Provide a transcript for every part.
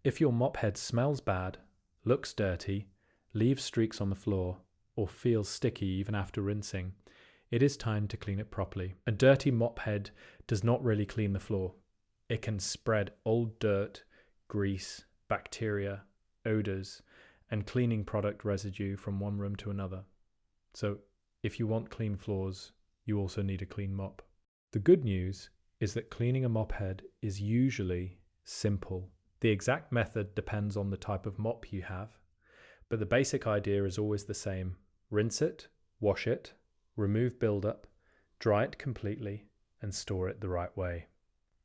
If your mop head smells bad, looks dirty, leaves streaks on the floor, or feels sticky even after rinsing, it is time to clean it properly. A dirty mop head does not really clean the floor. It can spread old dirt, grease, bacteria, odors, and cleaning product residue from one room to another. So if you want clean floors, you also need a clean mop. The good news is that cleaning a mop head is usually simple. The exact method depends on the type of mop you have, but the basic idea is always the same. Rinse it, wash it, remove buildup, dry it completely, and store it the right way.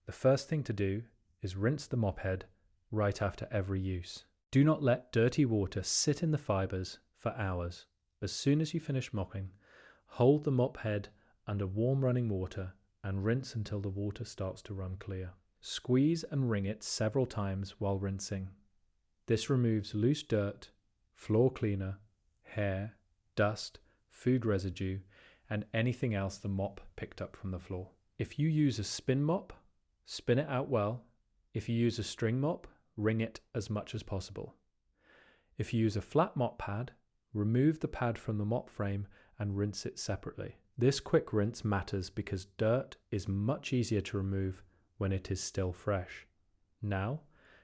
The first thing to do is rinse the mop head right after every use. Do not let dirty water sit in the fibers for hours. As soon as you finish mopping, hold the mop head under warm running water and rinse until the water starts to run clear. Squeeze and wring it several times while rinsing. This removes loose dirt, floor cleaner, hair, dust, food residue, and anything else the mop picked up from the floor. If you use a spin mop, spin it out well. If you use a string mop, wring it as much as possible. If you use a flat mop pad, remove the pad from the mop frame and rinse it separately. This quick rinse matters because dirt is much easier to remove when it is still fresh. Now,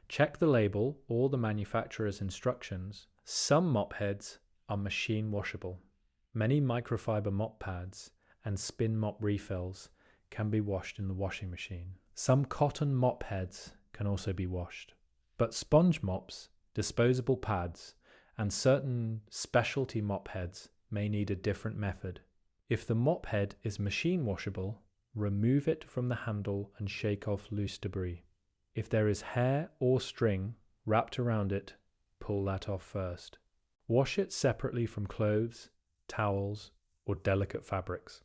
check the label or the manufacturer's instructions. Some mop heads are machine washable. Many microfiber mop pads and spin mop refills can be washed in the washing machine. Some cotton mop heads can also be washed. But sponge mops, disposable pads, and certain specialty mop heads may need a different method. If the mop head is machine washable, remove it from the handle and shake off loose debris. If there is hair or string wrapped around it, pull that off first. Wash it separately from clothes, towels, or delicate fabrics.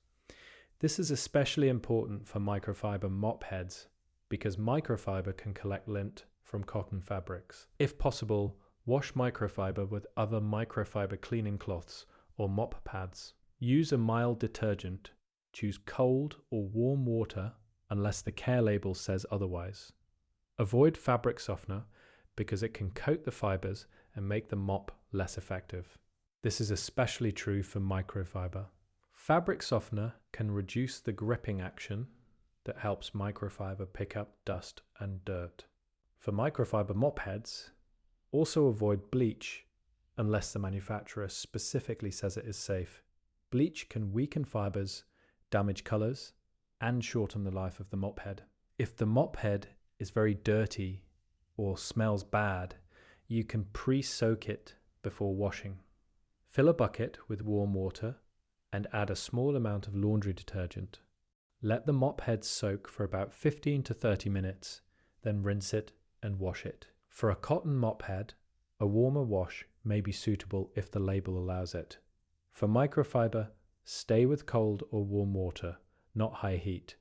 This is especially important for microfiber mop heads because microfiber can collect lint from cotton fabrics. If possible, wash microfiber with other microfiber cleaning cloths or mop pads. Use a mild detergent. Choose cold or warm water unless the care label says otherwise. Avoid fabric softener because it can coat the fibers and make the mop less effective. This is especially true for microfiber. Fabric softener can reduce the gripping action that helps microfiber pick up dust and dirt. For microfiber mop heads, also avoid bleach unless the manufacturer specifically says it is safe. Bleach can weaken fibers, damage colors, and shorten the life of the mop head. If the mop head is very dirty or smells bad, you can pre-soak it before washing. Fill a bucket with warm water and add a small amount of laundry detergent. Let the mop head soak for about 15 to 30 minutes, then rinse it and wash it. For a cotton mop head, a warmer wash may be suitable if the label allows it. For microfiber, stay with cold or warm water, not high heat.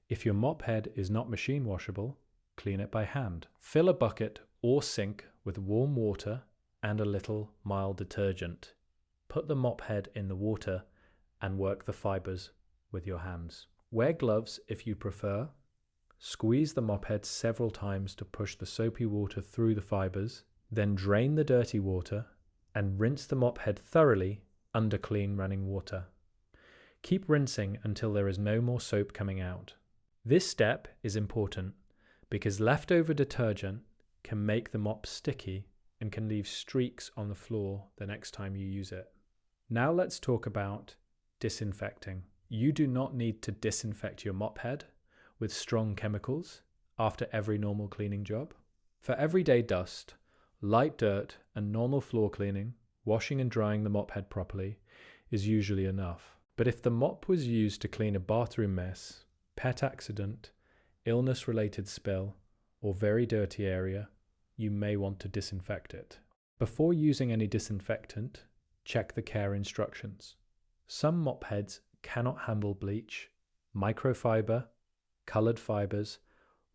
If your mop head is not machine washable, clean it by hand. Fill a bucket or sink with warm water and a little mild detergent. Put the mop head in the water and work the fibers with your hands. Wear gloves if you prefer. Squeeze the mop head several times to push the soapy water through the fibers, then drain the dirty water and rinse the mop head thoroughly under clean running water. Keep rinsing until there is no more soap coming out. This step is important because leftover detergent can make the mop sticky and can leave streaks on the floor the next time you use it. Now let's talk about disinfecting. You do not need to disinfect your mop head with strong chemicals after every normal cleaning job. For everyday dust, light dirt, and normal floor cleaning, washing and drying the mop head properly is usually enough. But if the mop was used to clean a bathroom mess, pet accident, illness-related spill, or very dirty area, you may want to disinfect it. Before using any disinfectant, check the care instructions. Some mop heads cannot handle bleach, microfiber, colored fibers,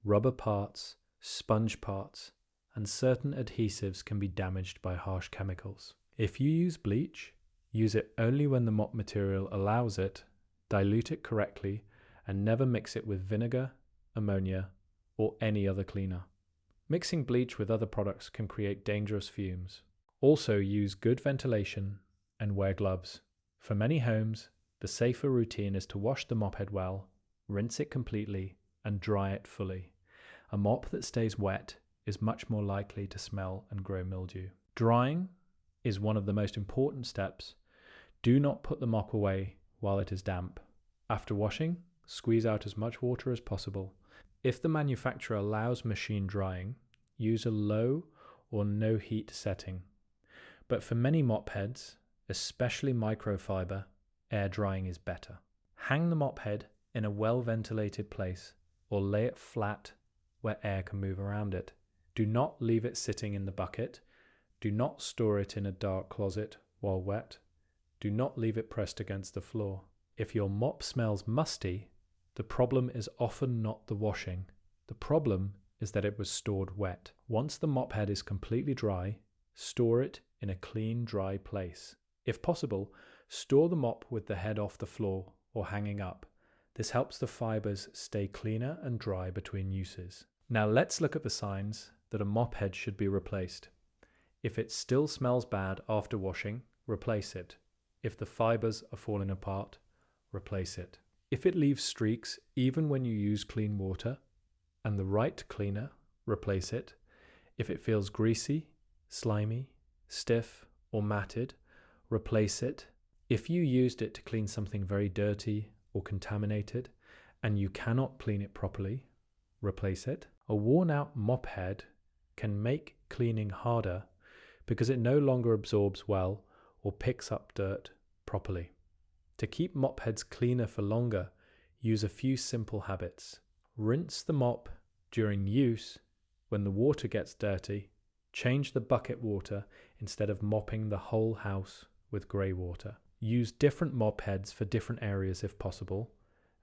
rubber parts, sponge parts, and certain adhesives can be damaged by harsh chemicals. If you use bleach, use it only when the mop material allows it, dilute it correctly, and never mix it with vinegar, ammonia, or any other cleaner. Mixing bleach with other products can create dangerous fumes. Also use good ventilation and wear gloves. For many homes, the safer routine is to wash the mop head well, rinse it completely, and dry it fully. A mop that stays wet is much more likely to smell and grow mildew. Drying is one of the most important steps. Do not put the mop away while it is damp. After washing, squeeze out as much water as possible. If the manufacturer allows machine drying, use a low or no heat setting. But for many mop heads, especially microfiber, air drying is better. Hang the mop head in a well-ventilated place or lay it flat where air can move around it. Do not leave it sitting in the bucket. Do not store it in a dark closet while wet. Do not leave it pressed against the floor. If your mop smells musty, the problem is often not the washing. The problem is that it was stored wet. Once the mop head is completely dry, store it in a clean, dry place. If possible, store the mop with the head off the floor or hanging up. This helps the fibers stay cleaner and dry between uses. Now let's look at the signs that a mop head should be replaced. If it still smells bad after washing, replace it. If the fibers are falling apart, replace it. If it leaves streaks even when you use clean water and the right cleaner, replace it. If it feels greasy, slimy, stiff, or matted, replace it. If you used it to clean something very dirty or contaminated and you cannot clean it properly, replace it. A worn out mop head can make cleaning harder because it no longer absorbs well or picks up dirt properly. To keep mop heads cleaner for longer, use a few simple habits. Rinse the mop during use. When the water gets dirty, change the bucket water instead of mopping the whole house with grey water. Use different mop heads for different areas if possible,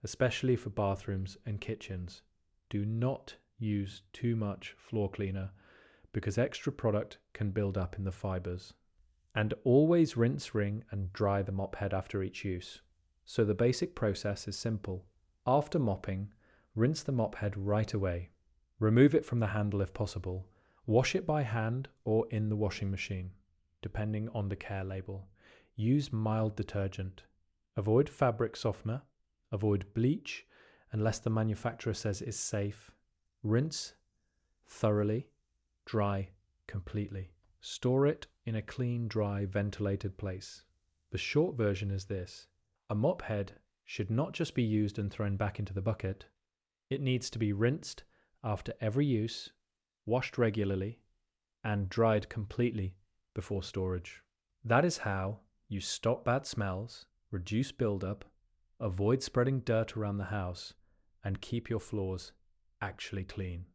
especially for bathrooms and kitchens. Do not use too much floor cleaner because extra product can build up in the fibers. And always rinse, wring and dry the mop head after each use. So the basic process is simple. After mopping, rinse the mop head right away. Remove it from the handle if possible. Wash it by hand or in the washing machine, depending on the care label. Use mild detergent. Avoid fabric softener. Avoid bleach unless the manufacturer says it's safe. Rinse thoroughly. Dry completely. Store it in a clean, dry, ventilated place. The short version is this. A mop head should not just be used and thrown back into the bucket. It needs to be rinsed after every use, washed regularly, and dried completely before storage. That is how you stop bad smells, reduce buildup, avoid spreading dirt around the house, and keep your floors actually clean.